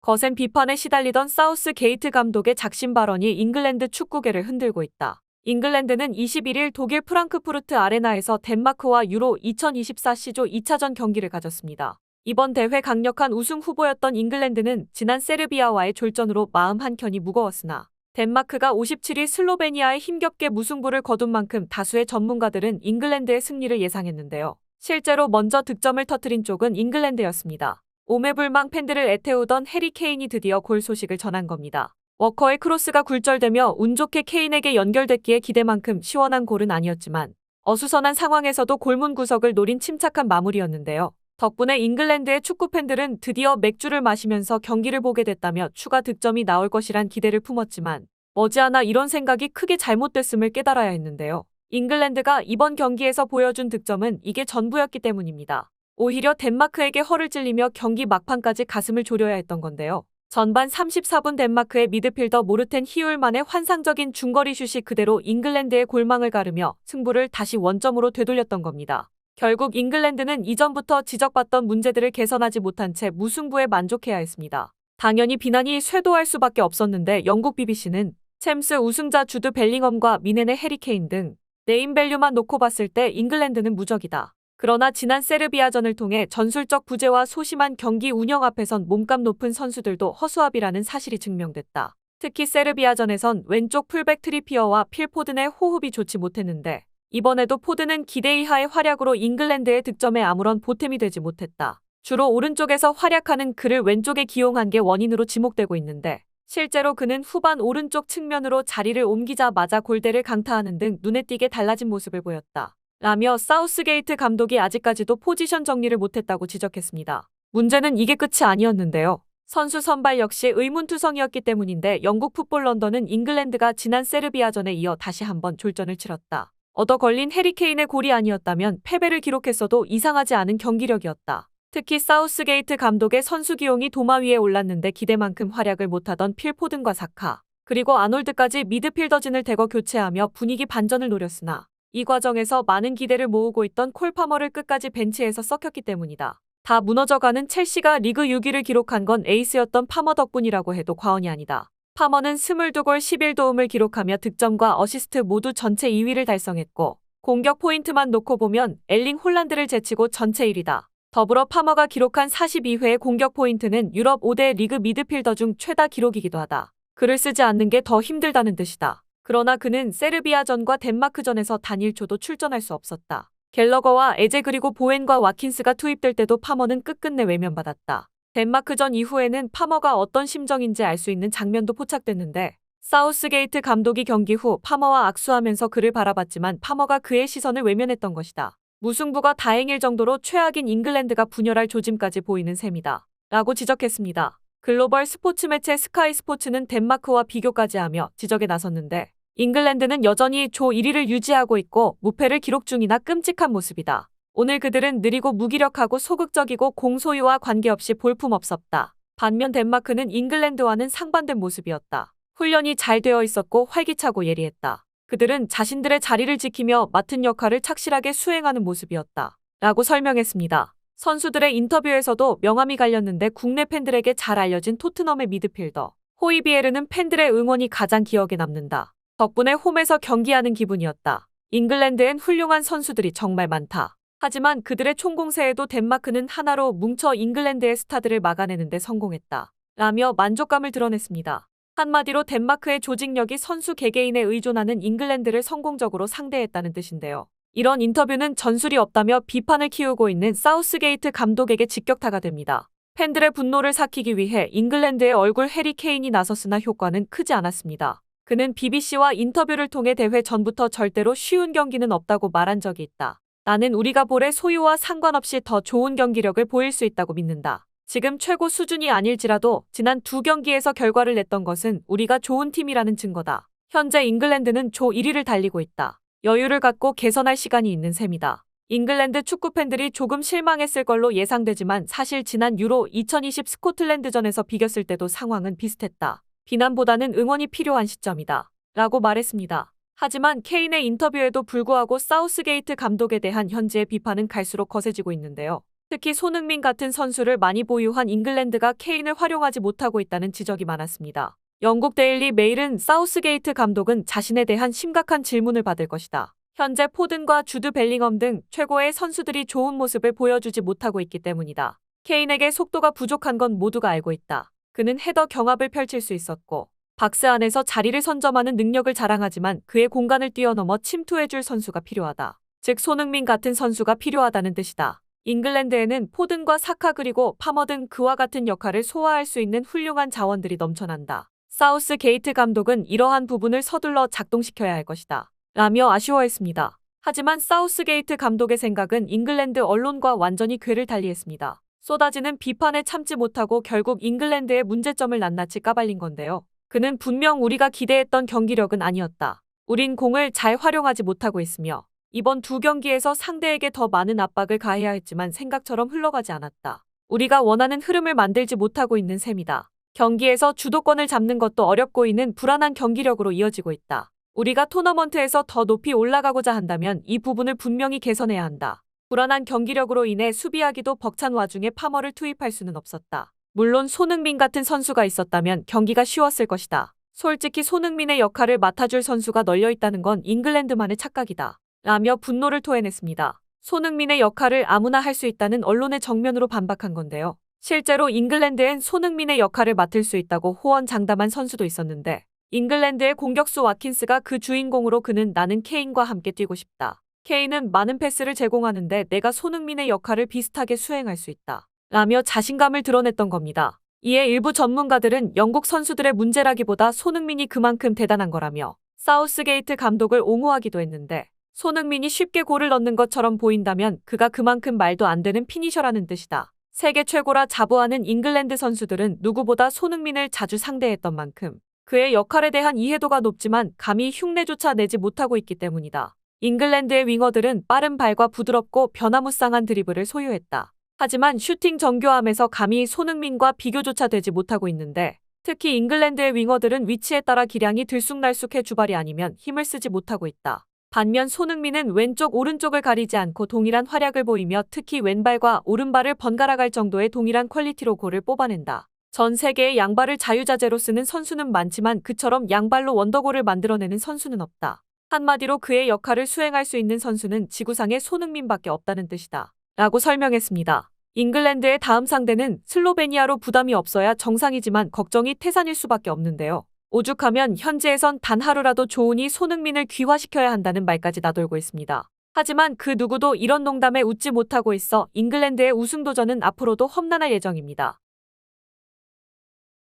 거센 비판에 시달리던 사우스게이트 감독의 작심 발언이 잉글랜드 축구계를 흔들고 있다. 잉글랜드는 21일 독일 프랑크푸르트 아레나에서 덴마크와 유로 2024 C조 2차전 경기를 가졌습니다. 이번 대회 강력한 우승 후보였던 잉글랜드는 지난 세르비아와의 졸전으로 마음 한켠이 무거웠으나 덴마크가 57일 슬로베니아에 힘겹게 무승부를 거둔 만큼 다수의 전문가들은 잉글랜드의 승리를 예상했는데요. 실제로 먼저 득점을 터뜨린 쪽은 잉글랜드였습니다. 오매불망 팬들을 애태우던 해리 케인이 드디어 골 소식을 전한 겁니다. 워커의 크로스가 굴절되며 운 좋게 케인에게 연결됐기에 기대만큼 시원한 골은 아니었지만 어수선한 상황에서도 골문 구석을 노린 침착한 마무리였는데요. 덕분에 잉글랜드의 축구팬들은 드디어 맥주를 마시면서 경기를 보게 됐다며 추가 득점이 나올 것이란 기대를 품었지만 머지않아 이런 생각이 크게 잘못됐음을 깨달아야 했는데요. 잉글랜드가 이번 경기에서 보여준 득점은 이게 전부였기 때문입니다. 오히려 덴마크에게 허를 찔리며 경기 막판까지 가슴을 졸여야 했던 건데요. 전반 34분 덴마크의 미드필더 모르텐 히울만의 환상적인 중거리 슛이 그대로 잉글랜드의 골망을 가르며 승부를 다시 원점으로 되돌렸던 겁니다. 결국 잉글랜드는 이전부터 지적받던 문제들을 개선하지 못한 채 무승부에 만족해야 했습니다. 당연히 비난이 쇄도할 수밖에 없었는데 영국 BBC는 챔스 우승자 주드 벨링엄과 미넨의 해리 케인 등 네임밸류만 놓고 봤을 때 잉글랜드는 무적이다. 그러나 지난 세르비아전을 통해 전술적 부재와 소심한 경기 운영 앞에선 몸값 높은 선수들도 허수아비라는 사실이 증명됐다. 특히 세르비아전에선 왼쪽 풀백 트리피어와 필 포든의 호흡이 좋지 못했는데 이번에도 포든은 기대 이하의 활약으로 잉글랜드의 득점에 아무런 보탬이 되지 못했다. 주로 오른쪽에서 활약하는 그를 왼쪽에 기용한 게 원인으로 지목되고 있는데 실제로 그는 후반 오른쪽 측면으로 자리를 옮기자마자 골대를 강타하는 등 눈에 띄게 달라진 모습을 보였다. 라며 사우스게이트 감독이 아직까지도 포지션 정리를 못했다고 지적했습니다. 문제는 이게 끝이 아니었는데요. 선수 선발 역시 의문투성이었기 때문인데 영국 풋볼 런던은 잉글랜드가 지난 세르비아전에 이어 다시 한번 졸전을 치렀다. 얻어 걸린 해리 케인의 골이 아니었다면 패배를 기록했어도 이상하지 않은 경기력이었다. 특히 사우스게이트 감독의 선수 기용이 도마 위에 올랐는데 기대만큼 활약을 못하던 필 포든과 사카, 그리고 아놀드까지 미드필더진을 대거 교체하며 분위기 반전을 노렸으나 이 과정에서 많은 기대를 모으고 있던 콜 파머를 끝까지 벤치에서 썩혔기 때문이다. 다 무너져가는 첼시가 리그 6위를 기록한 건 에이스였던 파머 덕분이라고 해도 과언이 아니다. 파머는 22골 11도움을 기록하며 득점과 어시스트 모두 전체 2위를 달성했고 공격 포인트만 놓고 보면 엘링 홀란드를 제치고 전체 1위다. 더불어 파머가 기록한 42회의 공격 포인트는 유럽 5대 리그 미드필더 중 최다 기록이기도 하다. 글을 쓰지 않는 게 더 힘들다는 뜻이다. 그러나 그는 세르비아전과 덴마크전에서 단 1초도 출전할 수 없었다. 갤러거와 에제 그리고 보웬과 와킨스가 투입될 때도 파머는 끝끝내 외면받았다. 덴마크전 이후에는 파머가 어떤 심정인지 알 수 있는 장면도 포착됐는데 사우스게이트 감독이 경기 후 파머와 악수하면서 그를 바라봤지만 파머가 그의 시선을 외면했던 것이다. 무승부가 다행일 정도로 최악인 잉글랜드가 분열할 조짐까지 보이는 셈이다. 라고 지적했습니다. 글로벌 스포츠 매체 스카이 스포츠는 덴마크와 비교까지 하며 지적에 나섰는데 잉글랜드는 여전히 조 1위를 유지하고 있고 무패를 기록 중이나 끔찍한 모습이다. 오늘 그들은 느리고 무기력하고 소극적이고 공 소유와 관계없이 볼품없었다. 반면 덴마크는 잉글랜드와는 상반된 모습이었다. 훈련이 잘 되어 있었고 활기차고 예리했다. 그들은 자신들의 자리를 지키며 맡은 역할을 착실하게 수행하는 모습이었다. 라고 설명했습니다. 선수들의 인터뷰에서도 명함이 갈렸는데 국내 팬들에게 잘 알려진 토트넘의 미드필더 호이비에르는 팬들의 응원이 가장 기억에 남는다. 덕분에 홈에서 경기하는 기분이었다. 잉글랜드엔 훌륭한 선수들이 정말 많다. 하지만 그들의 총공세에도 덴마크는 하나로 뭉쳐 잉글랜드의 스타들을 막아내는 데 성공했다. 라며 만족감을 드러냈습니다. 한마디로 덴마크의 조직력이 선수 개개인에 의존하는 잉글랜드를 성공적으로 상대했다는 뜻인데요. 이런 인터뷰는 전술이 없다며 비판을 키우고 있는 사우스게이트 감독에게 직격타가 됩니다. 팬들의 분노를 삭히기 위해 잉글랜드의 얼굴 해리 케인이 나섰으나 효과는 크지 않았습니다. 그는 BBC와 인터뷰를 통해 대회 전부터 절대로 쉬운 경기는 없다고 말한 적이 있다. 나는 우리가 볼의 소유와 상관없이 더 좋은 경기력을 보일 수 있다고 믿는다. 지금 최고 수준이 아닐지라도 지난 두 경기에서 결과를 냈던 것은 우리가 좋은 팀이라는 증거다. 현재 잉글랜드는 조 1위를 달리고 있다. 여유를 갖고 개선할 시간이 있는 셈이다. 잉글랜드 축구팬들이 조금 실망했을 걸로 예상되지만 사실 지난 유로 2020 스코틀랜드전에서 비겼을 때도 상황은 비슷했다. 비난보다는 응원이 필요한 시점이다. 라고 말했습니다. 하지만 케인의 인터뷰에도 불구하고 사우스게이트 감독에 대한 현지의 비판은 갈수록 거세지고 있는데요. 특히 손흥민 같은 선수를 많이 보유한 잉글랜드가 케인을 활용하지 못하고 있다는 지적이 많았습니다. 영국 데일리 메일은 사우스게이트 감독은 자신에 대한 심각한 질문을 받을 것이다. 현재 포든과 주드 벨링엄 등 최고의 선수들이 좋은 모습을 보여주지 못하고 있기 때문이다. 케인에게 속도가 부족한 건 모두가 알고 있다. 그는 헤더 경합을 펼칠 수 있었고 박스 안에서 자리를 선점하는 능력을 자랑하지만 그의 공간을 뛰어넘어 침투해줄 선수가 필요하다. 즉 손흥민 같은 선수가 필요하다는 뜻이다. 잉글랜드에는 포든과 사카 그리고 파머 등 그와 같은 역할을 소화할 수 있는 훌륭한 자원들이 넘쳐난다. 사우스게이트 감독은 이러한 부분을 서둘러 작동시켜야 할 것이다. 라며 아쉬워했습니다. 하지만 사우스게이트 감독의 생각은 잉글랜드 언론과 완전히 궤를 달리했습니다. 쏟아지는 비판에 참지 못하고 결국 잉글랜드의 문제점을 낱낱이 까발린 건데요. 그는 분명 우리가 기대했던 경기력은 아니었다. 우린 공을 잘 활용하지 못하고 있으며 이번 두 경기에서 상대에게 더 많은 압박을 가해야 했지만 생각처럼 흘러가지 않았다. 우리가 원하는 흐름을 만들지 못하고 있는 셈이다. 경기에서 주도권을 잡는 것도 어렵고 있는 불안한 경기력으로 이어지고 있다. 우리가 토너먼트에서 더 높이 올라가고자 한다면 이 부분을 분명히 개선해야 한다. 불안한 경기력으로 인해 수비하기도 벅찬 와중에 파머를 투입할 수는 없었다. 물론 손흥민 같은 선수가 있었다면 경기가 쉬웠을 것이다. 솔직히 손흥민의 역할을 맡아줄 선수가 널려있다는 건 잉글랜드만의 착각이다. 라며 분노를 토해냈습니다. 손흥민의 역할을 아무나 할 수 있다는 언론의 정면으로 반박한 건데요. 실제로 잉글랜드엔 손흥민의 역할을 맡을 수 있다고 호언장담한 선수도 있었는데 잉글랜드의 공격수 와킨스가 그 주인공으로 그는 나는 케인과 함께 뛰고 싶다. 케인은 많은 패스를 제공하는데 내가 손흥민의 역할을 비슷하게 수행할 수 있다. 라며 자신감을 드러냈던 겁니다. 이에 일부 전문가들은 영국 선수들의 문제라기보다 손흥민이 그만큼 대단한 거라며 사우스게이트 감독을 옹호하기도 했는데 손흥민이 쉽게 골을 넣는 것처럼 보인다면 그가 그만큼 말도 안 되는 피니셔라는 뜻이다. 세계 최고라 자부하는 잉글랜드 선수들은 누구보다 손흥민을 자주 상대했던 만큼 그의 역할에 대한 이해도가 높지만 감히 흉내조차 내지 못하고 있기 때문이다. 잉글랜드의 윙어들은 빠른 발과 부드럽고 변화무쌍한 드리블을 소유했다. 하지만 슈팅 정교함에서 감히 손흥민과 비교조차 되지 못하고 있는데 특히 잉글랜드의 윙어들은 위치에 따라 기량이 들쑥날쑥해 주발이 아니면 힘을 쓰지 못하고 있다. 반면 손흥민은 왼쪽 오른쪽을 가리지 않고 동일한 활약을 보이며 특히 왼발과 오른발을 번갈아 갈 정도의 동일한 퀄리티로 골을 뽑아낸다. 전 세계의 양발을 자유자재로 쓰는 선수는 많지만 그처럼 양발로 원더골을 만들어내는 선수는 없다. 한마디로 그의 역할을 수행할 수 있는 선수는 지구상에 손흥민밖에 없다는 뜻이다. 라고 설명했습니다. 잉글랜드의 다음 상대는 슬로베니아로 부담이 없어야 정상이지만 걱정이 태산일 수밖에 없는데요. 오죽하면 현지에선 단 하루라도 좋으니 손흥민을 귀화시켜야 한다는 말까지 나돌고 있습니다. 하지만 그 누구도 이런 농담에 웃지 못하고 있어 잉글랜드의 우승 도전은 앞으로도 험난할 예정입니다.